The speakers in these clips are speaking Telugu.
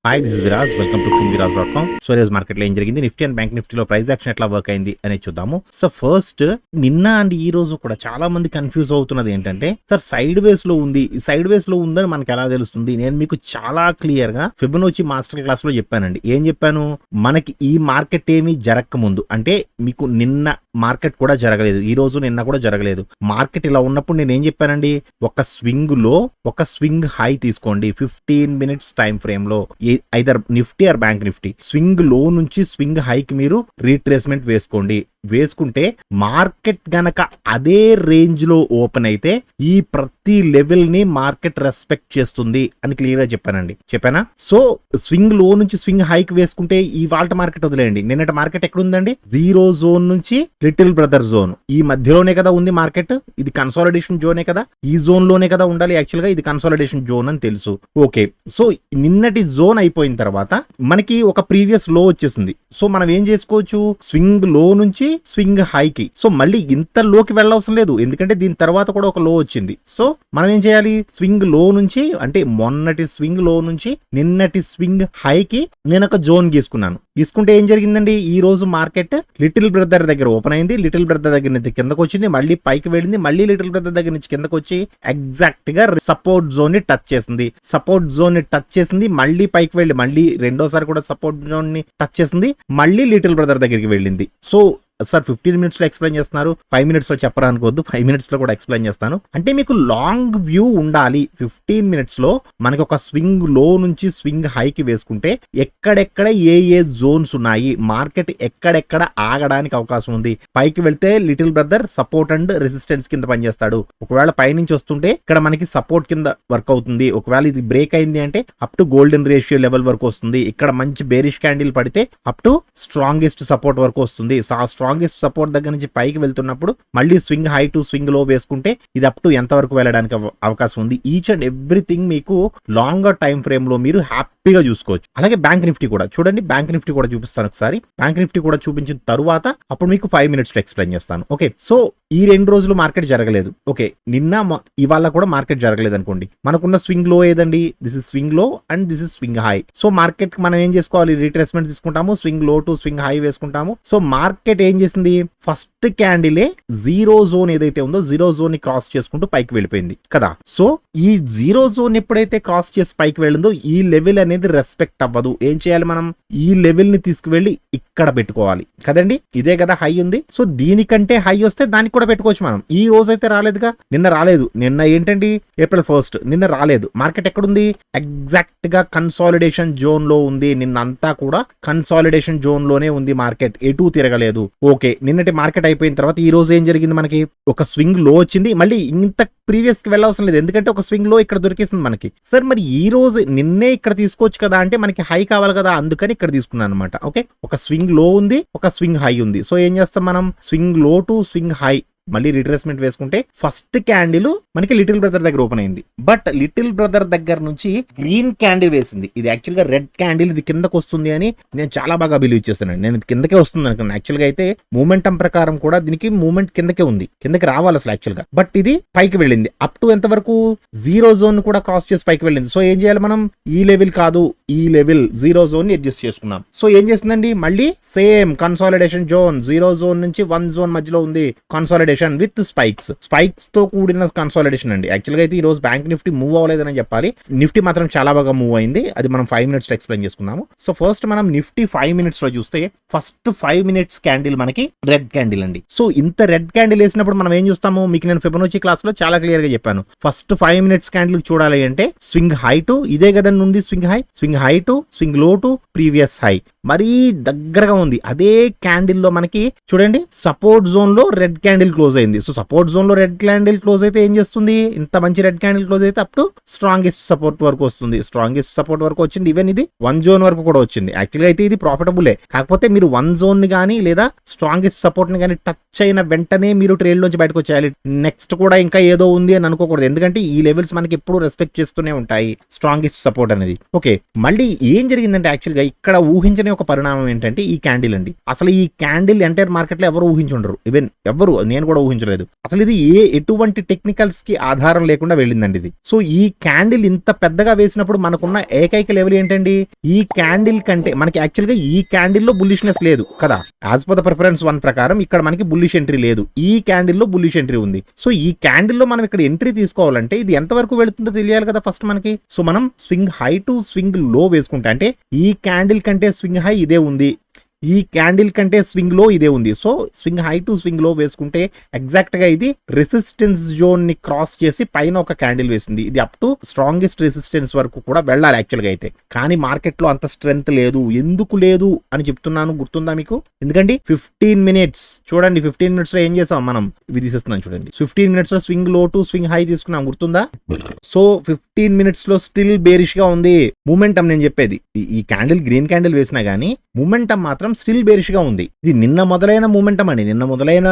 Hi, this is Viraj. Welcome to finviraz.com. So ఈరోజు మార్కెట్లో ఏం జరిగింది, నిఫ్టీ అండ్ బ్యాంక్ నిఫ్టీలో ప్రైస్ యాక్షన్ ఎట్లా వర్క్ అయింది అనేది చూద్దాము. సో ఫస్ట్ నిన్న అండ్ ఈ రోజు కూడా చాలా మంది కన్ఫ్యూజ్ అవుతున్నది ఏంటంటే, సార్ సైడ్ వేస్ లో ఉంది, ఈ సైడ్ వేస్ లో ఉందని మనకి ఎలా తెలుస్తుంది? నేను మీకు చాలా క్లియర్ గా ఫిబొనాచి మాస్టర్ క్లాస్ లో చెప్పానండి. ఏం చెప్పాను? మనకి ఈ మార్కెట్ ఏమీ జరగక ముందు, అంటే మీకు నిన్న మార్కెట్ కూడా జరగలేదు, ఈ రోజు నిన్న కూడా జరగలేదు. మార్కెట్ ఇలా ఉన్నప్పుడు నేను ఏం చెప్పానండి, ఒక స్వింగ్ హై తీసుకోండి 15 minutes టైం ఫ్రేమ్ లో, either Nifty or bank Nifty. Swing లో నుంచి స్వింగ్ హైకి మీరు రీట్రేస్మెంట్ వేసుకుంటే మార్కెట్ గనక అదే రేంజ్ లో ఓపెన్ అయితే ఈ ప్రతి లెవెల్ ని మార్కెట్ రెస్పెక్ట్ చేస్తుంది అని క్లియర్ గా చెప్పానా? సో స్వింగ్ లో నుంచి స్వింగ్ హైక్ వేసుకుంటే ఈ వాల్ట్ మార్కెట్ వదిలేయండి, నిన్నటి మార్కెట్ ఎక్కడ ఉందండి? జీరో జోన్ నుంచి లిటిల్ బ్రదర్ జోన్, ఈ మధ్యలోనే కదా ఉంది మార్కెట్. ఇది కన్సాలిడేషన్ జోనే కదా, ఈ జోన్ లోనే కదా ఉండాలి. యాక్చువల్ గా ఇది కన్సాలిడేషన్ జోన్ అని తెలుసు. ఓకే, సో నిన్నటి జోన్ అయిపోయిన తర్వాత మనకి ఒక ప్రీవియస్ లో వచ్చేసింది. సో మనం ఏం చేసుకోవచ్చు, స్వింగ్ లో నుంచి స్వింగ్ హైకి. సో మళ్ళీ ఇంత లోకి వెళ్ళవసరం లేదు, ఎందుకంటే దీని తర్వాత కూడా ఒక లో వచ్చింది. సో మనం ఏం చేయాలి, స్వింగ్ లో నుంచి, అంటే మొన్నటి స్వింగ్ లో నుంచి నిన్నటి స్వింగ్ హైకి నేను ఒక జోన్ గీసుకుంటే ఏం జరిగిందండి, ఈ రోజు మార్కెట్ లిటిల్ బ్రదర్ దగ్గర ఓపెన్ అయింది, లిటిల్ బ్రదర్ దగ్గర నుంచి కిందకు వచ్చింది, మళ్ళీ పైకి వెళ్ళింది, మళ్ళీ లిటిల్ బ్రదర్ దగ్గర నుంచి కిందకు వచ్చి ఎగ్జాక్ట్ గా సపోర్ట్ జోన్ ని టచ్ చేసింది, మళ్ళీ పైకి వెళ్ళి మళ్ళీ రెండోసారి కూడా సపోర్ట్ జోన్ ని టచ్ చేసింది, మళ్ళీ లిటిల్ బ్రదర్ దగ్గరికి వెళ్ళింది. సో సార్ 15 minutes లో ఎక్స్ప్లెయిన్ చేస్తున్నారు, 5 minutes లో చెప్పరా అనుకోవద్దు, 5 minutes లో కూడా ఎక్స్ప్లెయిన్ చేస్తాను. అంటే మీకు లాంగ్ వ్యూ ఉండాలి. 15 minutes లో మనకి ఒక స్వింగ్ లో నుంచి స్వింగ్ హైకి వేసుకుంటే ఎక్కడెక్కడ ఏ జోన్స్ ఉన్నాయి, మార్కెట్ ఎక్కడెక్కడ ఆగడానికి అవకాశం ఉంది. పైకి వెళ్తే little brother support and resistance కింద పనిచేస్తాడు. ఒకవేళ పైనుంచి వస్తుంటే ఇక్కడ మనకి సపోర్ట్ కింద వర్క్ అవుతుంది. ఒకవేళ ఇది బ్రేక్ అయింది అంటే up to golden ratio level వరకు వస్తుంది. ఇక్కడ మంచి బేరిష్ క్యాండిల్ పడితే అప్ టు స్ట్రాంగెస్ట్ సపోర్ట్ వరకు వస్తుంది. స్ట్రాంగెస్ట్ సపోర్ట్ దగ్గర నుంచి పైకి వెళ్తున్నప్పుడు మళ్ళీ స్వింగ్ హై టు స్వింగ్ లో వేసుకుంటే ఇది అప్ టు ఎంత వరకు వెళ్ళడానికి అవకాశం ఉంది. ఈచ్ అండ్ ఎవ్రీథింగ్ మీకు లాంగర్ టైం ఫ్రేమ్ లో మీరు హ్యాపీగా చూసుకోవచ్చు. అలాగే బ్యాంక్ నిఫ్టీ కూడా చూడండి, బ్యాంక్ నిఫ్టీ కూడా చూపిస్తాను ఒకసారి. బ్యాంక్ నిఫ్టీ కూడా చూపించిన తరువాత అప్పుడు మీకు 5 minutes లో ఎక్స్ప్లెయిన్ చేస్తాను. ఓకే, సో ఈ 2 రోజులు మార్కెట్ జరగలేదు. ఓకే, నిన్న ఇవాళ కూడా మార్కెట్ జరగలేదు అనుకోండి. మనకున్న స్వింగ్ లో ఏదండి, దిస్ ఇస్ స్వింగ్ లో and this is swing high. So market మనం ఏం చేసుకోవాలి, రీట్రేస్మెంట్ తీసుకుంటాము, swing low to swing high వేసుకుంటాము. సో మార్కెట్ ఏం చేసింది, ఫస్ట్ క్యాండిలే జీరో జోన్ ఏదైతే ఉందో జీరో జోన్ ని క్రాస్ చేసుకుంటూ పైకి వెళ్ళిపోయింది కదా. సో ఈ జీరో జోన్ ఎప్పుడైతే క్రాస్ చేసి పైకి వెళ్ళిందో ఈ లెవెల్ అనేది రెస్పెక్ట్ అవ్వదు. ఏం చేయాలి, మనం ఈ లెవెల్ ని తీసుకువెళ్ళి ఇక్కడ పెట్టుకోవాలి కదండి. ఇదే కదా హై ఉంది. సో దీనికంటే హై వస్తే దానికి కూడా పెట్టుకోవచ్చు మనం. ఈ రోజు అయితే రాలేదుగా, నిన్న రాలేదు. నిన్న ఏంటండి, April 1st, నిన్న రాలేదు. మార్కెట్ ఎక్కడుంది, ఎగ్జాక్ట్ గా కన్సాలిడేషన్ జోన్ లో ఉంది. నిన్న అంతా కూడా కన్సాలిడేషన్ జోన్ లోనే ఉంది మార్కెట్, ఎటు తిరగలేదు. ఓకే, నిన్నటి మార్కెట్ అయిపోయిన తర్వాత ఈ రోజు ఏం జరిగింది, మనకి ఒక స్వింగ్ లో వచ్చింది. మళ్ళీ ఇంత ప్రీవియస్ కి వెళ్ళవసరం లేదు, ఎందుకంటే ఒక స్వింగ్ లో ఇక్కడ దొరికేసింది మనకి. సార్ మరి ఈ రోజు నిన్నే ఇక్కడ తీసుకోవచ్చు కదా అంటే మనకి హై కావాలి కదా, అందుకని ఇక్కడ తీసుకున్నాను అనమాట. ఓకే, ఒక స్వింగ్ లో ఉంది, ఒక స్వింగ్ హై ఉంది. సో ఏం చేస్తాం మనం, swing low to swing high మళ్ళీ రిట్రేస్మెంట్ వేసుకుంటే ఫస్ట్ క్యాండిల్ మనకి లిటిల్ బ్రదర్ దగ్గర ఓపెన్ అయింది. బట్ లిటిల్ బ్రదర్ దగ్గర నుంచి గ్రీన్ క్యాండిల్ వేసింది. ఇది యాక్చువల్ గా రెడ్ క్యాండిల్, ఇది కిందకు వస్తుంది అని నేను చాలా బాగా బిలీవ్ చేస్తాను. నేను కిందకే వస్తుంది అనుకున్నాను. యాక్చువల్ గా అయితే మూమెంటం ప్రకారం కూడా దీనికి మూమెంట్ కిందకే ఉంది, కిందకి రావాలి అసలు యాక్చువల్ గా. బట్ ఇది పైకి వెళ్ళింది అప్ టు ఎంత వరకు, జీరో జోన్ కూడా క్రాస్ చేసి పైకి వెళ్ళింది. సో ఏం చేయాలి మనం, ఈ లెవెల్ కాదు, ఈ లెవెల్ జీరో జోన్ ని అడ్జస్ట్ చేసుకున్నాం. సో ఏం చేసిందండి, మళ్ళీ same consolidation zone, zero zone నుంచి 1 zone మధ్యలో ఉంది కన్సాలిడేషన్ విత్ స్పైక్స్ తో కూడిన కన్సాలిడేషన్ అండి. యాక్చువల్ గా అయితే ఈ రోజు బ్యాంక్ నిఫ్టీ మూవ్ అవ్వలేదని చెప్పాలి. నిఫ్టీ మాత్రం చాలా బాగా మూవ్ అయింది. అది మనం 5 minutes లో ఎక్స్ప్లెయిన్ చేసుకున్నాము. సో ఫస్ట్ మనం నిఫ్టీ 5 minutes లో చూస్తే ఫస్ట్ 5 minutes క్యాండిల్ మనకి రెడ్ క్యాండిల్ అండి. సో ఇంత రెడ్ క్యాండిల్ వేసినప్పుడు మనం ఏం చూస్తాము, మీకు నేను ఫిబొనాచి క్లాస్ లో చాలా క్లియర్ గా చెప్పాను. ఫస్ట్ 5 minutes క్యాండిల్ చూడాలి అంటే స్వింగ్ హై టు, ఇదే కదా నుండి swing high to swing low to previous high, మరీ దగ్గరగా ఉంది. అదే క్యాండిల్ లో మనకి చూడండి సపోర్ట్ జోన్ లో రెడ్ క్యాండిల్ క్లోజ్ అయింది. సో సపోర్ట్ జోన్ లో రెడ్ క్యాండిల్ క్లోజ్ అయితే ఏం చేస్తుంది, ఇంత మంచి రెడ్ క్యాండిల్ క్లోజ్ అయితే అప్ టు స్ట్రాంగెస్ట్ సపోర్ట్ వరకు వస్తుంది. స్ట్రాంగెస్ట్ సపోర్ట్ వరకు వచ్చింది. ఈవెన్ ఇది 1 zone వరకు కూడా వచ్చింది. యాక్చువల్గా అయితే ఇది ప్రాఫిటబులే, కాకపోతే మీరు 1 zone ని కానీ లేదా స్ట్రాంగెస్ట్ సపోర్ట్ ని కానీ టచ్ అయిన వెంటనే మీరు ట్రేడ్ లోంచి బయటకు వచ్చేయాలి. నెక్స్ట్ కూడా ఇంకా ఏదో ఉంది అని అనుకోకూడదు, ఎందుకంటే ఈ లెవెల్స్ మనకి ఎప్పుడు రెస్పెక్ట్ చేస్తూనే ఉంటాయి, స్ట్రాంగెస్ట్ సపోర్ట్ అనేది. ఓకే, మళ్ళీ ఏం జరిగిందంటే యాక్చువల్గా ఇక్కడ ఊహించని ఒక పరిణామం ఏంటంటే ఈ క్యాండిల్ అండి. అసలు ఈ క్యాండిల్ ఎంటైర్ మార్కెట్ లో ఎవరు ఊహించుండరు, ఈవెన్ ఎవరు, నేను కూడా ఊహించలేదు. అసలు ఇది ఎటువంటి టెక్నికల్స్ కి ఆధారం లేకుండా వెళ్ళిందండి ఇది. సో ఈ క్యాండిల్ ఇంత పెద్దగా వేసినప్పుడు మనకున్న ఏకైక లెవెల్ ఏంటండి, ఈ క్యాండిల్ కంటే మనకి యాక్చువల్ గా ఈ క్యాండిల్ లో బుల్లిష్నెస్ లేదు కదా. యాజ్ పర్ ద ప్రిఫరెన్స్ 1 ప్రకారం ఇక్కడ మనకి బుల్లిష్ ఎంట్రీ లేదు, ఈ క్యాండిల్ లో బుల్లిష్ ఎంట్రీ ఉంది. సో ఈ క్యాండిల్ లో మనం ఇక్కడ ఎంట్రీ తీసుకోవాలంటే ఇది ఎంత వరకు వెళుతుందో తెలియాలి కదా ఫస్ట్ మనకి. సో మనం స్వింగ్ హై టు స్వింగ్ లో వేసుకుంటే, అంటే ఈ క్యాండిల్ కంటే స్వింగ్ హై ఇదే ఉంది, ఈ క్యాండిల్ కంటే స్వింగ్ లో ఇదే ఉంది. So swing high to swing లో వేసుకుంటే ఎగ్జాక్ట్ గా ఇది రెసిస్టెన్స్ జోన్ ని క్రాస్ చేసి పైన ఒక క్యాండిల్ వేసింది. ఇది అప్ టు స్ట్రాంగెస్ట్ రెసిస్టెన్స్ వరకు కూడా వెళ్ళాలి యాక్చువల్ గా అయితే. కానీ మార్కెట్ లో అంత స్ట్రెంగ్త్ లేదు. ఎందుకు లేదు అని చెప్తున్నాను గుర్తుందా మీకు? ఎందుకంటే 15 మినిట్స్ చూడండి, 15 మినిట్స్ లో ఏం చేసాం మనం, ఇవి తీసేస్తున్నాం చూడండి. 15 మినిట్స్ లో swing low to swing high తీసుకున్నాం, గుర్తుందా? సో 15 మినిట్స్ లో స్టిల్ బేరిష్ గా ఉంది మూమెంటం. నేను చెప్పేది ఈ క్యాండిల్ గ్రీన్ క్యాండిల్ వేసినా గానీ మూమెంటం మాత్రం స్టిల్ బేరిష్ గా ఉంది. ఇది నిన్న మొదలైన మూమెంటం అండి, నిన్న మొదలైన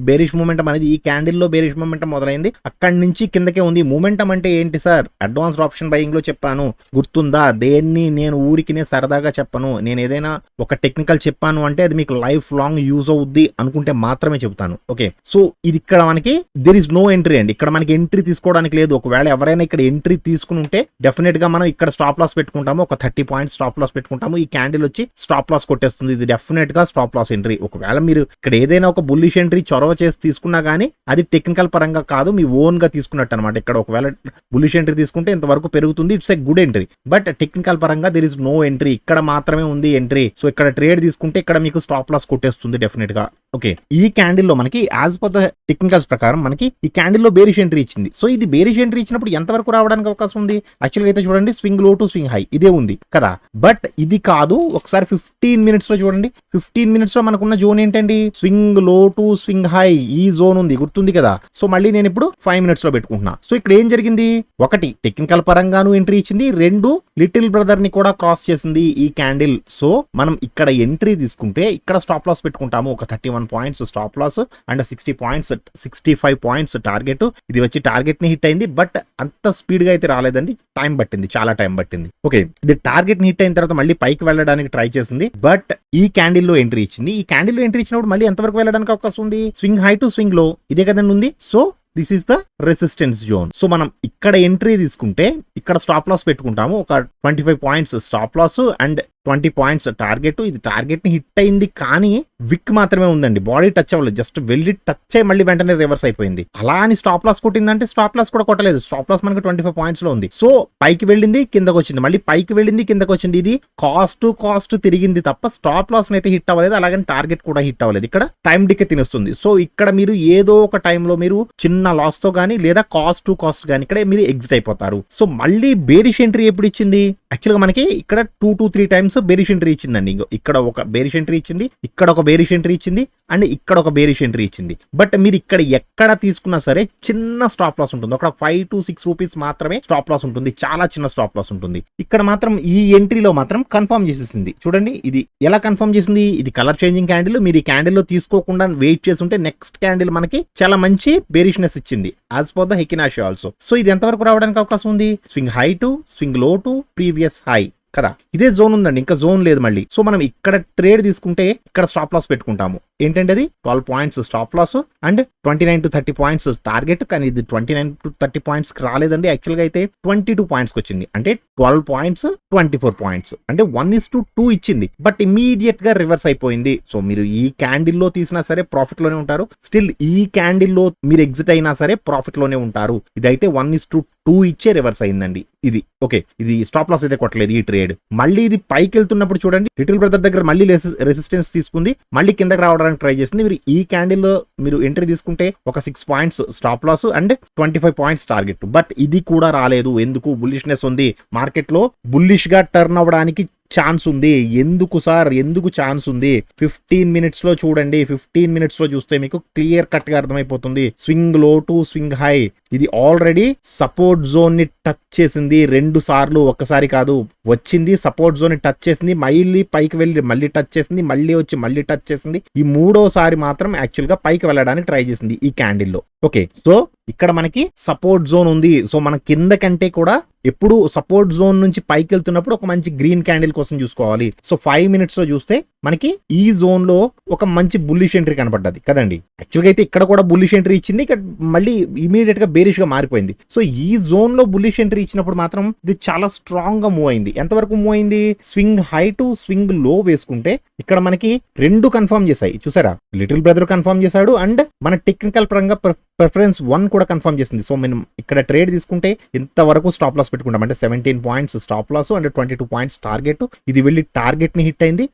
బేరిష్ మూమెంటం అనేది ఈ క్యాండిల్ లో బేరిష్ మూమెంటం మొదలైంది, అక్కడి నుంచి కిందకే ఉంది. మూమెంటం అంటే ఏంటి సార్, అడ్వాన్స్డ్ ఆప్షన్ బయింగ్ లో చెప్పాను గుర్తుందా? దేన్ని నేను ఊరికినే సరదాగా చెప్పను. నేను ఏదైనా ఒక టెక్నికల్ చెప్పాను అంటే అది మీకు లైఫ్ లాంగ్ యూజ్ అవుద్ది అనుకుంటే మాత్రమే చెబుతాను. ఓకే, సో ఇది ఇక్కడ మనకి దేర్ ఇస్ నో ఎంట్రీ అండి, ఇక్కడ మనకి ఎంట్రీ తీసుకోవడానికి లేదు. ఒకవేళ ఎవరైనా ఇక్కడ ఎంట్రీ తీసుకుని ఉంటే డెఫినెట్ గా మనం ఇక్కడ స్టాప్ లాస్ పెట్టుకుంటాము, ఒక 30 పాయింట్స్ స్టాప్ లాస్ పెట్టుకుంటాము. ఈ క్యాండిల్ వచ్చి స్టాప్ లాస్ కొట్టేస్తుంది, ఇది డెఫినెట్ గా స్టాప్ లాస్ ఎంట్రీ. ఒకవేళ మీరు ఇక్కడ ఏదైనా ఒక బుల్లిష్ ఎంట్రీ చొరవ చేసి తీసుకున్నా గానీ అది టెక్నికల్ పరంగా కాదు, మీ ఓన్ గా తీసుకున్నట్టు అనమాట. ఇక్కడ ఒకవేళ బుల్లిష్ ఎంట్రీ తీసుకుంటే ఇంతవరకు పెరుగుతుంది, it's a good entry. But technical పరంగా దేర్ ఇస్ నో ఎంట్రీ, ఇక్కడ మాత్రమే ఉంది ఎంట్రీ. సో ఇక్కడ ట్రేడ్ తీసుకుంటే ఇక్కడ మీకు స్టాప్ లాస్ కొట్టేస్తుంది డెఫినెట్ గా. ఓకే, ఈ క్యాండిల్ లో మనకి యాజ్ పర్ ద టెక్నికల్స్ ప్రకారం మనకి ఈ క్యాండిల్ లో బేరిష్ ఎంట్రీ ఇచ్చింది. సో ఇది బేరిష్ ఎంట్రీ ఇచ్చినప్పుడు ఎంత వరకు రావడానికి అవకాశం ఉంది? యాక్చువల్గా అయితే చూడండి, swing low to swing high ఇదే ఉంది కదా, బట్ ఇది కాదు. ఒకసారి 15 మినిట్స్ లో చూడండి, 15 మినిట్స్ లో మనకున్న జోన్ ఏంటండి, swing low to swing high ఈ జోన్ ఉంది, గుర్తుంది కదా. సో మళ్ళీ నేను ఇప్పుడు 5 మినిట్స్ లో పెట్టుకుంటున్నా. సో ఇక్కడ ఏం జరిగింది, ఒకటి టెక్నికల్ పరంగాను ఎంట్రీ ఇచ్చింది, 2 లిటిల్ బ్రదర్ ని కూడా క్రాస్ చేసింది ఈ క్యాండిల్. సో మనం ఇక్కడ ఎంట్రీ తీసుకుంటే ఇక్కడ స్టాప్ లాస్ పెట్టుకుంటాము, ఒక 31 points stop loss and 60 points 65 points target. ఇది వచ్చి టార్గెట్ ని హిట్ అయింది, బట్ అంత స్పీడ్ గా అయితే రాలేదండి, టైం పట్టింది, చాలా టైం పట్టింది. ఓకే, ఇది టార్గెట్ ని హిట్ అయిన తర్వాత మళ్ళీ పైకి వెళ్ళడానికి ట్రై చేసింది, బట్ ఈ క్యాండిల్ లో ఎంట్రీ ఇచ్చింది. ఈ క్యాండిల్ లో ఎంట్రీ ఇచ్చినప్పుడు మళ్ళీ ఎంతవరకు వెళ్ళడానికి అవకాశం ఉంది, స్వింగ్ హై టు స్వింగ్ లో ఇదే కదండి ఉంది. So this is the resistance zone. So మనం ఇక్కడ ఎంట్రీ తీసుకుంటే ఇక్కడ స్టాప్ లాస్ పెట్టుకుంటాము, ఒక 25 points stop loss and 20 points target. ఇది టార్గెట్ ని హిట్ అయింది కానీ విక్ మాత్రమే ఉందండి, బాడీ టచ్ అవ్వలేదు, జస్ట్ వెళ్ళి టచ్ అయ్యి మళ్ళీ వెంటనే రివర్స్ అయిపోయింది. అలా అని స్టాప్ లాస్ కొట్టిందంటే స్టాప్ లాస్ కూడా కొట్టలేదు, స్టాప్ లాస్ మనకి 25 పాయింట్స్ లో ఉంది. సో పైకి వెళ్ళింది కిందకు వచ్చింది, మళ్ళీ పైకి వెళ్ళింది కిందకు వచ్చింది. ఇది కాస్ట్ తిరిగింది తప్ప స్టాప్ లాస్ అయితే హిట్ అవ్వలేదు, అలాగని టార్గెట్ కూడా హిట్ అవ్వలేదు. ఇక్కడ టైం డికే తినేస్తుంది. సో ఇక్కడ మీరు ఏదో ఒక టైంలో మీరు చిన్న లాస్ తో గానీ లేదా కాస్ట్ గానీ ఇక్కడ మీరు ఎగ్జిట్ అయిపోతారు. సో మళ్ళీ బేరిష్ ఎంట్రీ ఎప్పుడు ఇచ్చింది, యాక్చువల్ గా మనకి ఇక్కడ 2 to 3 టైమ్స్ బేరిష్ ఎంట్రీ ఇచ్చిందండి. ఇక్కడ ఒక బేరిష్ ఎంట్రీ ఇచ్చింది, ఇక్కడ ఒక బేరిష్ ఎంట్రీ ఇచ్చింది అండ్ ఇక్కడ ఒక బేరిష్ ఎంట్రీ ఇచ్చింది. బట్ మీరు ఇక్కడ ఎక్కడ తీసుకున్నా సరే చిన్న స్టాప్ లాస్ ఉంటుంది, ఒక 5 to 6 రూపీస్ మాత్రమే స్టాప్ లాస్ ఉంటుంది, చాలా చిన్న స్టాప్ లాస్ ఉంటుంది. ఇక్కడ మాత్రం ఈ ఎంట్రీలో మాత్రం కన్ఫర్మ్ చేసేసింది. చూడండి ఇది ఎలా కన్ఫర్మ్ చేసింది, ఇది కలర్ చేంజింగ్ క్యాండిల్. మీరు ఈ క్యాండిల్ లో తీసుకోకుండా వెయిట్ చేసి ఉంటే నెక్స్ట్ క్యాండిల్ మనకి చాలా మంచి బేరిష్నెస్ ఇచ్చింది as per the heikin ashi also. So ఇది ఎంతవరకు రావడానికి అవకాశం ఉంది, swing high to swing low to previous high కదా, ఇదే జోన్ ఉందండి, ఇంకా జోన్ లేదు మళ్ళీ. సో మనం ఇక్కడ ట్రేడ్ తీసుకుంటే ఇక్కడ స్టాప్ లాస్ పెట్టుకుంటాము, ఏంటంటే అది 12 points stop loss and 29 to 30 points target. కానీ ఇది 29 to 30 పాయింట్స్ రాలేదండి, యాక్చువల్ గా అయితే 22 పాయింట్స్ వచ్చింది, అంటే 12 పాయింట్స్ 24 పాయింట్స్ అంటే 1:2 ఇచ్చింది, బట్ ఇమీడియట్ గా రివర్స్ అయిపోయింది. సో మీరు ఈ క్యాండిల్ లో తీసినా సరే ప్రాఫిట్ లోనే ఉంటారు, స్టిల్ ఈ క్యాండిల్ లో మీరు ఎగ్జిట్ అయినా సరే ప్రాఫిట్ లోనే ఉంటారు. ఇదైతే 1:2 ఇచ్చే రివర్స్ అయిందండి ఇది. ఓకే, ఇది స్టాప్ లాస్ అయితే కొట్టలేదు ఈ ట్రేడ్. మళ్ళీ ఇది పైకి వెళ్తున్నప్పుడు చూడండి, లిటిల్ బ్రదర్ దగ్గర మళ్ళీ రెసిస్టెన్స్ తీసుకుంది, మళ్ళీ కిందకి రావడానికి ట్రై చేసింది. మీరు ఈ క్యాండిల్ లో మీరు ఎంట్రీ తీసుకుంటే ఒక 6 points stop loss and 25 points target, but ఇది కూడా రాలేదు. ఎందుకు, బుల్లిష్నెస్ ఉంది మార్కెట్ లో, బుల్లిష్ గా టర్న్ అవ్వడానికి ఛాన్స్ ఉంది. ఎందుకు సార్, ఎందుకు ఛాన్స్ ఉంది, 15 మినిట్స్ లో చూడండి. 15 మినిట్స్ లో చూస్తే మీకు క్లియర్ కట్ గా అర్థమైపోతుంది. Swing low to swing high ఇది ఆల్రెడీ సపోర్ట్ జోన్ ని టచ్ చేసింది 2 సార్లు, ఒక్కసారి కాదు. వచ్చింది, సపోర్ట్ జోన్ టచ్ చేసింది, మళ్ళీ పైకి వెళ్ళి మళ్ళీ టచ్ చేసింది, మళ్ళీ వచ్చి మళ్ళీ టచ్ చేసింది. ఈ మూడోసారి మాత్రం యాక్చువల్ గా పైకి వెళ్ళడానికి ట్రై చేసింది ఈ క్యాండిల్లో. ఓకే, సో ఇక్కడ మనకి సపోర్ట్ జోన్ ఉంది. సో మన కింద కంటే కూడా ఎప్పుడు సపోర్ట్ జోన్ నుంచి పైకి వెళ్తున్నప్పుడు ఒక మంచి గ్రీన్ క్యాండిల్ కోసం చూసుకోవాలి. సో 5 minutes లో చూస్తే మనకి ఈ జోన్ లో ఒక మంచి బుల్లిష్ ఎంట్రీ కనపడ్డది కదండి. యాక్చువల్గా అయితే ఇక్కడ కూడా బుల్లిష్ ఎంట్రీ ఇచ్చింది, ఇక్కడ మళ్ళీ ఇమీడియట్ గా బేరిష్ గా మారిపోయింది. సో ఈ జోన్ లో బుల్లిష్ ఎంట్రీ ఇచ్చినప్పుడు మాత్రం ఇది చాలా స్ట్రాంగ్ గా మూవ్ అయింది. ఎంతవరకు మూవ్ అయింది? స్వింగ్ హై టు స్వింగ్ లో వేసుకుంటే ఇక్కడ మనకి రెండు కన్ఫర్మ్ చేశాయి. చూసారా, లిటిల్ బ్రదర్ కన్ఫర్మ్ చేశాడు అండ్ మన టెక్నికల్ పరంగా ప్రిఫరెన్స్ 1 కూడా కన్ఫర్మ్ చేసింది. సో మనం ఇక్కడ ట్రేడ్ తీసుకుంటే ఇంతవరకు స్టాప్ లాస్ పెట్టుకుంటాం, అంటే 17 points stop loss and 22 points target. ఇది వెళ్ళి టార్గెట్ ని హిట్ అయింది.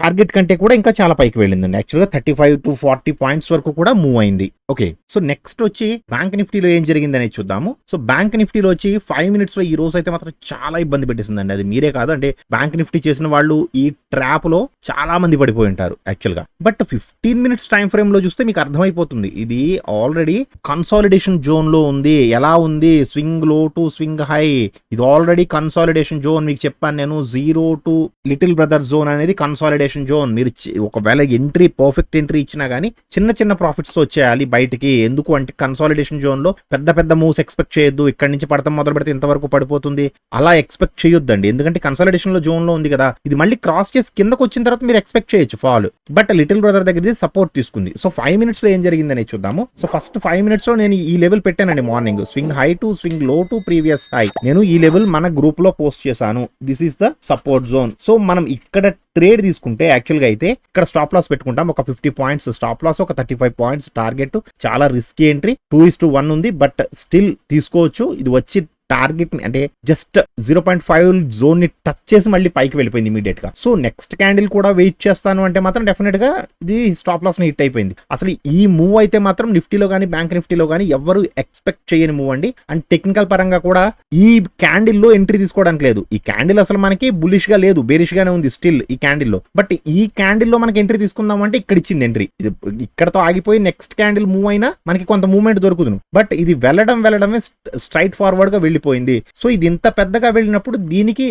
టార్గెట్ కంటే కూడా ఇంకా చాలా పైకి వెళ్ళిందండి. యాక్చువల్గా 35 to 40 points వరకు కూడా మూవ్ అయింది. ఓకే, సో నెక్స్ట్ వచ్చి బ్యాంక్ నిఫ్టీలో ఏం జరిగింది అనేది చూద్దాము. సో బ్యాంక్ నిఫ్టీలో వచ్చి 5 minutes లో ఈ రోజు అయితే మాత్రం చాలా ఇబ్బంది పెట్టేసిందండి. అది మీరే కాదు, అంటే బ్యాంక్ నిఫ్టీ చేసిన వాళ్ళు ఈ ట్రాప్ లో చాలా మంది పడిపోయి ఉంటారు యాక్చువల్ గా. బట్ 15 minutes టైం ఫ్రేమ్ లో చూస్తే మీకు అర్థమైపోతుంది, ఇది ఆల్రెడీ కన్సాలిడేషన్ జోన్ లో ఉంది. ఎలా ఉంది? Swing low to swing high, ఇది ఆల్రెడీ కన్సాలిడేషన్ జోన్. మీకు చెప్పాను నేను, 0 to లిటిల్ బ్రదర్ జోన్ అనేది కన్సాలిడేషన్ జోన్. మీరు ఒకవేళ ఎంట్రీ పర్ఫెక్ట్ ఎంట్రీ ఇచ్చినా గానీ చిన్న చిన్న ప్రాఫిట్స్ తో వచ్చేయాలి బయటికి. ఎందుకు అంటే కన్సాలిడేషన్ జోన్ లో పెద్ద పెద్ద మూవ్స్ ఎక్స్పెక్ట్ చేయొద్దు. ఇక్కడ నుంచి పడతాం మొదలు పెడితే ఇంతవరకు పడిపోతుంది అలా ఎక్స్పెక్ట్ చేయొద్దండి. ఎందుకంటే కన్సాలిడేషన్ లో జోన్ లో ఉంది కదా, ఇది మళ్ళీ క్రాస్ చేసి కిందకు వచ్చిన తర్వాత మీరు ఎక్స్పెక్ట్ చేయొచ్చు ఫాల్. బట్ లిటిల్ బ్రదర్ దగ్గర సపోర్ట్ తీసుకుంది. సో 5 minutes లో ఏం జరిగిందని చూద్దాము. సో ఫస్ట్ 5 minutes లో నేను ఈ లెవెల్ పెట్టానండి morning, swing high to swing low to previous high. నేను ఈ లెవెల్ మన గ్రూప్ లో పోస్ట్ చేశాను. This is the support zone. So మనం ఇక్కడ ట్రేడ్ తీసుకుంటే యాక్చువల్ గా అయితే ఇక్కడ స్టాప్ లాస్ పెట్టుకుంటాం. ఒక 50 points స్టాప్ లాస్, ఒక 35 points టార్గెట్. చాలా రిస్కీ ఎంట్రీ, 2:1 ఉంది, బట్ స్టిల్ తీసుకోవచ్చు. ఇది వచ్చి టార్గెట్ ని అంటే జస్ట్ 0.5 జోన్ ని టచ్ చేసి మళ్ళీ పైకి వెళ్ళిపోయింది ఇమీడియట్ గా. సో నెక్స్ట్ క్యాండిల్ కూడా వెయిట్ చేస్తాను అంటే మాత్రం డెఫినెట్ గా ఇది స్టాప్ లాస్ ని హిట్ అయిపోయింది. అసలు ఈ మూవ్ అయితే మాత్రం నిఫ్టీలో కానీ బ్యాంక్ నిఫ్టీలో కానీ ఎవరు ఎక్స్పెక్ట్ చేయని మూవ్ అండి. అండ్ టెక్నికల్ పరంగా కూడా ఈ క్యాండిల్ లో ఎంట్రీ తీసుకోవడానికి లేదు. ఈ క్యాండిల్ అసలు మనకి బులిష్ గా లేదు, బేరిష్ గానే ఉంది స్టిల్ ఈ క్యాండిల్ లో. బట్ ఈ క్యాండిల్ లో మనకి ఎంట్రీ తీసుకుందాం అంటే ఇక్కడ ఇచ్చింది ఎంట్రీ. ఇది ఇక్కడతో ఆగిపోయి నెక్స్ట్ క్యాండిల్ మూవ్ అయినా మనకి కొంత మూవ్మెంట్ దొరుకుతుంది. బట్ ఇది వెళ్ళడమే స్ట్రైట్ ఫార్వర్డ్ గా వెళ్ళిపోయింది. సో ఇది ఇంత పెద్దగా వెళ్ళినప్పుడు దీనికి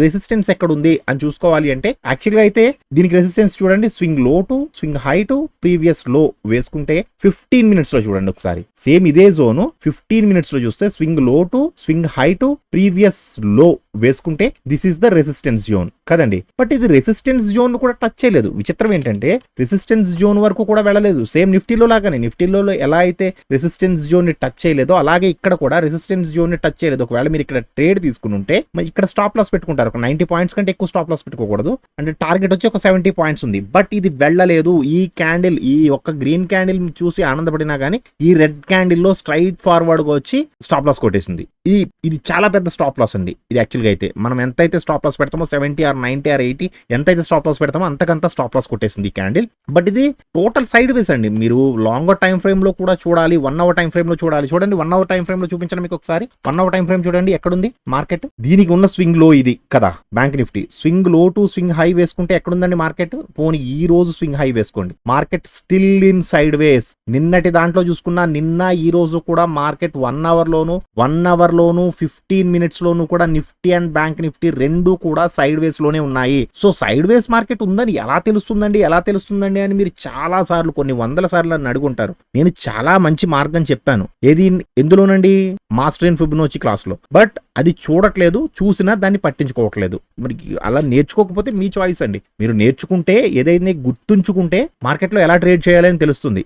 రెసిస్టెన్స్ ఎక్కడ ఉంది అని చూసుకోవాలి అంటే యాక్చువల్ గా అయితే దీనికి రెసిస్టెన్స్ చూడండి, swing low to swing high to previous లో వేసుకుంటే 15 minutes లో చూడండి ఒకసారి. సేమ్ ఇదే జోన్ 15 minutes లో చూస్తే swing low to swing high to previous లో వేసుకుంటే this is the resistance zone కదండి. బట్ ఇది రెసిస్టెన్స్ జోన్ కూడా టచ్ చేయలేదు. విచిత్రం ఏంటంటే రెసిస్టెన్స్ జోన్ వరకు కూడా వెళ్ళలేదు. సేమ్ నిఫ్టీలో లాగానే, నిఫ్టీలో ఎలా అయితే రెసిస్టెన్స్ జోన్ ని టచ్ చేయలేదో అలాగే ఇక్కడ కూడా రెసిస్టెన్స్ జోన్ ని టచ్ చేయలేదు. ఒకవేళ మీరు ఇక్కడ ట్రేడ్ తీసుకుని ఉంటే ఇక్కడ స్టాప్ లాస్ పెట్టుకుంటారు. ఒక 90 points కంటే ఎక్కువ స్టాప్ లాస్ పెట్టుకోకూడదు. అంటే టార్గెట్ వచ్చి ఒక 70 points ఉంది. బట్ ఇది వెళ్ళలేదు. ఈ క్యాండిల్, ఈ ఒక్క గ్రీన్ క్యాండిల్ చూసి ఆనందపడినా గానీ ఈ రెడ్ క్యాండిల్ లో స్ట్రైట్ ఫార్వర్డ్ గా వచ్చి స్టాప్ లాస్ కొట్టేసింది. ఇది చాలా పెద్ద స్టాప్ లాస్ అండి. ఇది యాక్చువల్గా అయితే మనం ఎంతైతే స్టాప్ లాస్ పెడతామో 70 or 90 or 80 ఎంతైతే స్టాప్ లాస్ పెడతామో అంతకంతా స్టాప్ లాస్ కొట్టేసింది ఈ క్యాండిల్. బట్ ఇది టోటల్ సైడ్ వేస్ అండి. మీరు లాంగర్ టైం ఫ్రేమ్ లో కూడా చూడాలి, 1 hour టైం ఫ్రేమ్ లో చూడాలి. చూడండి 1 hour టైం ఫ్రేమ్ లో చూపించండి మీకు ఒకసారి. 1 hour టైం ఫ్రేమ్ చూడండి ఎక్కడుంది మార్కెట్. దీనికి ఉన్న స్వింగ్ లో ఇది కదా bank Nifty. Swing low to swing high వేసుకుంటే ఎక్కడుందండి మార్కెట్. పోనీ ఈ రోజు స్వింగ్ హై వేసుకోండి, మార్కెట్ స్టిల్ ఇన్ సైడ్ వేస్. నిన్నటి దాంట్లో చూసుకున్నా నిన్న ఈ రోజు కూడా మార్కెట్ 1 hour లోను 15 minutes లోను కూడా నిఫ్టీ అండ్ బ్యాంక్ నిఫ్టీ రెండు కూడా సైడ్ వేస్ లోనే ఉన్నాయి. సో సైడ్ వేస్ మార్కెట్ ఉందని ఎలా తెలుస్తుందండి అని మీరు చాలా సార్లు, కొన్ని వందల సార్లు నన్ను అడుగుంటారు. నేను చాలా మంచి మార్గం చెప్పాను. ఏది ఎందులోనండి? మాస్టర్ ఇన్ ఫిబొనాచి క్లాస్ లో. బట్ అది చూడట్లేదు, చూసినా దాన్ని పట్టించుకోవట్లేదు. మరి అలా నేర్చుకోకపోతే మీ చాయిస్ అండి. మీరు నేర్చుకుంటే ఏదైతే గుర్తుంచుకుంటే మార్కెట్ లో ఎలా ట్రేడ్ చేయాలని తెలుస్తుంది.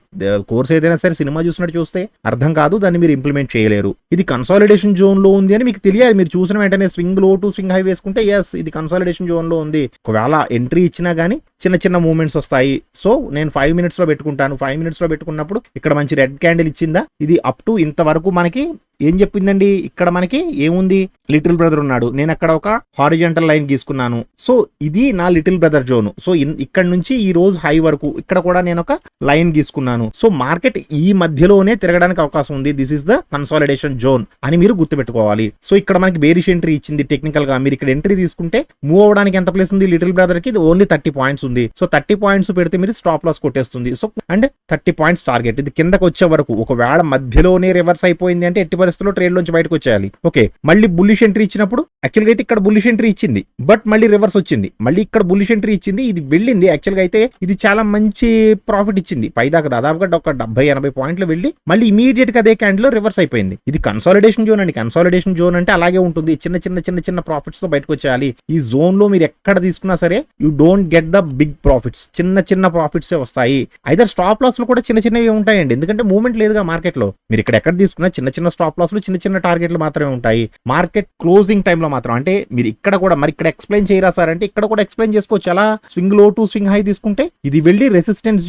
కోర్స్ ఏదైనా సరే సినిమా చూసినట్టు చూస్తే అర్థం కాదు, దాన్ని మీరు ఇంప్లిమెంట్ చేయలేరు. ఇది కన్సాలిడేషన్ జోన్ లో ఉంది అని మీకు తెలియాలి. మీరు చూసిన వెంటనే swing low to swing high వేసుకుంటే ఎస్ ఇది కన్సాలిడేషన్ జోన్ లో ఉంది. ఒకవేళ ఎంట్రీ ఇచ్చినా గానీ చిన్న చిన్న మూవ్మెంట్స్ వస్తాయి. సో నేను 5 minutes లో పెట్టుకుంటాను. 5 minutes లో పెట్టుకున్నప్పుడు ఇక్కడ మంచి రెడ్ క్యాండిల్ ఇచ్చిందా, ఇది అప్ టు ఇంతవరకు మనకి ఏం చెప్పిందండి. ఇక్కడ మనకి ఏముంది, లిటిల్ బ్రదర్ ఉన్నాడు. నేను అక్కడ ఒక హారిజంటల్ లైన్ గీసుకున్నాను. సో ఇది నా లిటిల్ బ్రదర్ జోన్. సో ఇక్కడ నుంచి ఈ రోజు హై వరకు ఇక్కడ కూడా నేను ఒక లైన్ గీసుకున్నాను. సో మార్కెట్ ఈ మధ్యలోనే తిరగడానికి అవకాశం ఉంది. This is the consolidation zone అని మీరు గుర్తుపెట్టుకోవాలి. సో ఇక్కడ మనకి బేరిష్ ఎంట్రీ ఇచ్చింది టెక్నికల్ గా. మీరు ఇక్కడ ఎంట్రీ తీసుకుంటే మూవ్ అవడానికి ఎంత ప్లేస్ ఉంది లిటిల్ బ్రదర్ కి? ఇది ఓన్లీ 30 points ఉంది. సో 30 points పెడితే మీరు స్టాప్ లాస్ కొట్టేస్తుంది. So and 30 points target. ఇది కిందకి వచ్చే వరకు ఒకవేళ మధ్యలోనే రివర్స్ అయిపోయింది అంటే ఎట్టి పరిస్థితుల్లో ట్రేడ్ నుంచి బయటకు వచ్చేయాలి. ఓకే, మళ్ళీ బుల్లిష్ ఎంట్రీ ఇచ్చినప్పుడు యాక్చువల్గా అయితే ఇక్కడ బుల్లిష్ ఎంట్రీ ఇచ్చింది, బట్ మళ్ళీ రివర్స్ వచ్చింది. మళ్ళీ ఇక్కడ బుల్లిష్ ఎంట్రీ ఇచ్చింది, ఇది వెళ్ళింది. యాక్చువల్గా అయితే ఇది చాలా మంచి ప్రాఫిట్ ఇచ్చింది, పైదాకా దాదాపుగా ఒక 70-80 పాయింట్లు వెళ్ళి మళ్ళీ ఇమీడియట్ గా అదే క్యాండిల్ లో రివర్స్ అయిపోయింది. ఇది కన్సాలిడేషన్ జోన్ అండి. కన్సాలిడేషన్ జోన్ అంటే అలాగే ఉంటుంది, చిన్న చిన్న చిన్న చిన్న ప్రాఫిట్స్ తో బయటకు వచ్చేయాలి. ఈ జోన్ లో మీరు ఎక్కడ తీసుకున్నా సరే you don't get the big profits, చిన్న చిన్న ప్రాఫిట్స్ వస్తాయి. ఐదర్ స్టాప్ లాస్ లో కూడా చిన్న చిన్నవి ఉంటాయండి, ఎందుకంటే మూవ్మెంట్ లేదుగా మార్కెట్ లో. మీరు ఇక్కడ ఎక్కడ తీసుకున్నా చిన్న చిన్న స్టాప్ లాస్ లు, చిన్న చిన్న టార్గెట్లు మాత్రమే ఉంటాయి. మార్కెట్ క్లోజింగ్ టైమ్ లో మాత్రం, అంటే మీరు ఇక్కడ కూడా మరి ఇక్కడ ఎక్స్ప్లెయిన్ చేయరా సార్ అంటే ఇక్కడ కూడా ఎక్స్ప్లెయిన్ చేసుకోవచ్చు. అలా swing low to swing high తీసుకుంటే ఇది వెళ్ళి resistance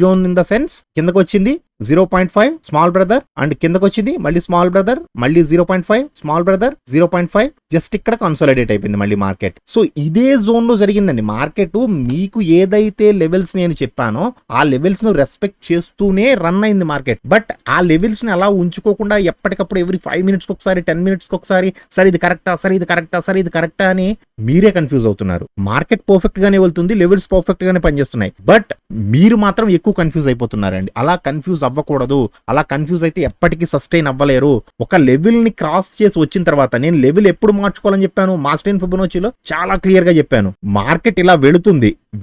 zone in the sense కిందకు వచ్చింది 0.5 స్మాల్ బ్రదర్, అండ్ కిందకు వచ్చింది మళ్ళీ స్మాల్ బ్రదర్, మళ్ళీ 0.5 స్మాల్ బ్రదర్, 0.5 జస్ట్ ఇక్కడ కన్సాలిడేట్ అయిపోయింది మళ్ళీ మార్కెట్. సో ఇదే జోన్ లో జరిగిందండి మార్కెట్. మీకు ఏదైతే లెవెల్స్ నేను చెప్పానో ఆ లెవెల్స్ ను రెస్పెక్ట్ చేస్తూనే రన్ అయింది మార్కెట్. బట్ ఆ లెవెల్స్ ని అలా ఉంచుకోకుండా ఎప్పటికప్పుడు ఎవ్రీ 5 మినిట్స్ ఒకసారి 10 మినిట్స్ ఒకసారి సరే ఇది కరెక్టా, సరే ఇది కరెక్టా, సరే ఇది కరెక్టా అని మీరే కన్ఫ్యూజ్ అవుతున్నారు. మార్కెట్ పర్ఫెక్ట్ గానే వెళ్తుంది, లెవెల్స్ పర్ఫెక్ట్ గానే పనిచేస్తున్నాయి, బట్ మీరు మాత్రం ఎక్కువ కన్ఫ్యూజ్ అయిపోతున్నారండి. అలా కన్ఫ్యూజ్ అవ్వకూడదు. అలా కన్ఫ్యూజ్ అయితే ఎప్పటికీ సస్టైన్ అవ్వలేరు. ఒక లెవెల్ ని క్రాస్ చేసి వచ్చిన తర్వాత, నేను లెవెల్ ఎప్పుడు మార్చుకోవాలని చెప్పాను, మాస్టర్ ఫిబొనాచిలో చాలా క్లియర్ గా చెప్పాను. మార్కెట్ ఇలా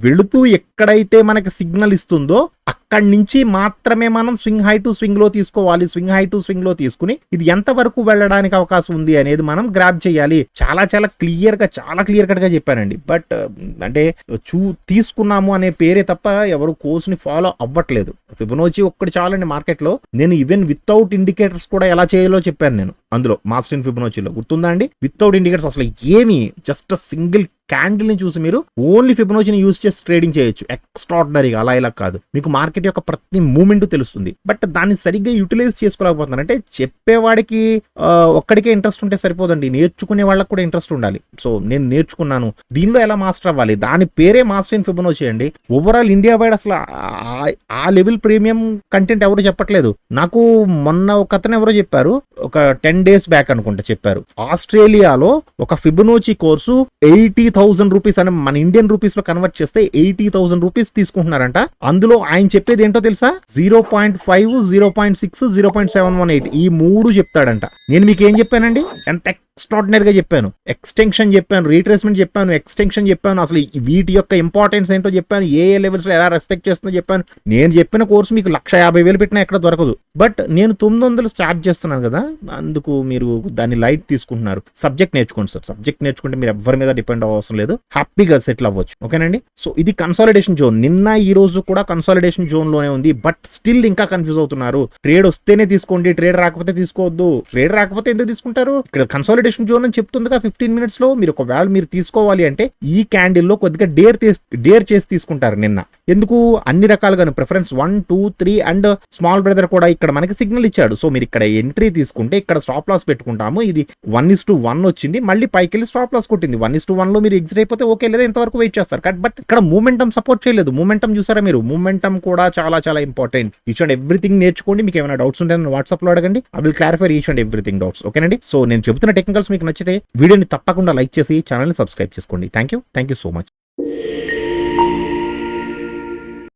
వెళుతూ ఎక్కడైతే మనకి సిగ్నల్ ఇస్తుందో అక్కడి నుంచి మాత్రమే మనం స్వింగ్ హై టు స్వింగ్ లో తీసుకోవాలి. స్వింగ్ హై టు స్వింగ్ లో తీసుకుని ఇది ఎంత వరకు వెళ్ళడానికి అవకాశం ఉంది అనేది మనం గ్రాబ్ చేయాలి. చాలా క్లియర్ కట్ గా చెప్పానండి. బట్ అంటే తీసుకున్నాము అనే పేరే తప్ప ఎవరు కోర్స్ ని ఫాలో అవ్వట్లేదు. ఫిబొనాచి ఒక్కటి చాలండి మార్కెట్ లో. నేను ఈవెన్ వితౌట్ ఇండికేటర్స్ కూడా ఎలా చేయాలో చెప్పాను నేను అందులో మాస్టర్ ఫిబొనాచిలో, గుర్తుందా అండి? వితౌట్ ఇండికేటర్స్ అసలు ఏమి, జస్ట్ సింగిల్ క్యాండిల్ ని చూసి మీరు ఓన్లీ ఫిబొనాచిని యూజ్ చేసి ట్రేడింగ్ చేయొచ్చు. ఎక్స్ట్రాడినరీగా అలా ఇలా కాదు, మీకు మార్కెట్ యొక్క ప్రతి మూమెంట్ తెలుస్తుంది. బట్ దాన్ని సరిగ్గా యూటిలైజ్ చేసుకోలేకపోతున్నారు. అంటే చెప్పేవాడికి ఒక్కడికే ఇంట్రెస్ట్ ఉంటే సరిపోదండి, నేర్చుకునే వాళ్ళకి కూడా ఇంట్రెస్ట్ ఉండాలి. సో నేను నేర్చుకున్నాను, దీనిలో ఎలా మాస్టర్ అవ్వాలి, దాని పేరే మాస్టర్ ఇన్ ఫిబొనాచి అండి. ఓవరాల్ ఇండియా వైడ్ అసలు ఆ లెవెల్ ప్రీమియం కంటెంట్ ఎవరు చెప్పట్లేదు. నాకు మొన్న ఒక అతను ఎవరో చెప్పారు, ఒక 10 days బ్యాక్ అనుకుంటా చెప్పారు, ఆస్ట్రేలియాలో ఒక ఫిబొనాచి కోర్సు 80,000 రూపీస్ అని మన ఇండియన్ రూపీస్ లో కన్వర్ట్ చేస్తే 80,000 రూపీస్ తీసుకుంటున్నారంట. అందులో ఆయన చెప్పేది ఏంటో తెలుసా, 0.5, 0.6, 0.718 ఈ 3 చెప్తాడంట. నేను మీకు ఏం చెప్పానండి, ఎంత ఎక్స్ట్రాడినరీగా చెప్పాను. ఎక్స్టెన్షన్ చెప్పాను, రీట్రేస్మెంట్ చెప్పాను, ఎక్స్టెన్షన్ చెప్పాను, అసలు వీటి యొక్క ఇంపార్టెన్స్ ఏంటో చెప్పాను, ఏ లెవెల్స్ లో ఎలా రెస్పెక్ట్ చేస్తుందో చెప్పాను. నేను చెప్పిన కోర్సు మీకు 150,000 పెట్టినా ఎక్కడ దొరకదు. బట్ నేను 900 స్టార్ట్ చేస్తున్నాను కదా, అందుకు మీరు దాన్ని లైట్ తీసుకుంటున్నారు. సబ్జెక్ట్ నేర్చుకోండి సార్, సబ్జెక్ట్ నేర్చుకుంటే మీరు ఎవరి మీద డిపెండ్ అవసరం లేదు, హ్యాపీగా సెటిల్ అవ్వచ్చు. ఓకేనండి. సో ఇది కన్సాలిడేషన్ జోన్. నిన్న ఈ రోజు కూడా కన్సాలిడేషన్ జోన్ లోనే ఉంది, బట్ స్టిల్ ఇంకా కన్ఫ్యూజ్ అవుతున్నారు. ట్రేడ్ వస్తేనే తీసుకోండి, ట్రేడ్ రాకపోతే తీసుకోవద్దు. ట్రేడ్ రాకపోతే ఎందుకు తీసుకుంటారు? ఇక్కడ కన్సాలిడేషన్ జోన్ అని చెప్తుందిగా 15 minutes లో. మీరు ఒకవేళ మీరు తీసుకోవాలి అంటే ఈ క్యాండిల్ లో కొద్దిగా డేర్ చేసి తీసుకుంటారు. నిన్న ఎందుకు అన్ని రకాలుగా ప్రిఫరెన్స్ 1, 2, 3 అండ్ స్మాల్ బ్రదర్ కూడా ఇక్కడ మనకి సిగ్నల్ ఇచ్చాడు. సో మీరు ఇక్కడ ఎంట్రీ తీసుకుంటే ఇక్కడ స్టాప్ లాస్ పెట్టుకుంటాము. ఇది 1:1 వచ్చింది, మళ్ళీ పైకి వెళ్ళి స్టాప్ లాస్ కొట్టింది. 1:1 లో మీరు ఎగ్జిట్ అయిపోతే ఓకే, లేదా ఇంతవరకు వెయిట్ చేస్తారు. బట్ ఇక్కడ మూమెంటం సపోర్ట్ చేయలేదు. మూమెంటం చూసారా మీరు? మూమెంటం కూడా చాలా ఇంపార్టెంట్. ఈచ్ అండ్ ఎవ్రీథింగ్ నేర్చుకోండి. మీకు ఏమైనా డౌట్స్ ఉంటే వాట్సాప్ లో అడగండి, I will clarify each and everything doubts. ఓకేనండి. సో నేను చెబుతున్న టెక్నికల్స్ మీకు నచ్చితే వీడియోని తప్పకుండా లైక్ చేసి ఛానల్ని సబ్స్క్రైబ్ చేసుకోండి. Thank you so much.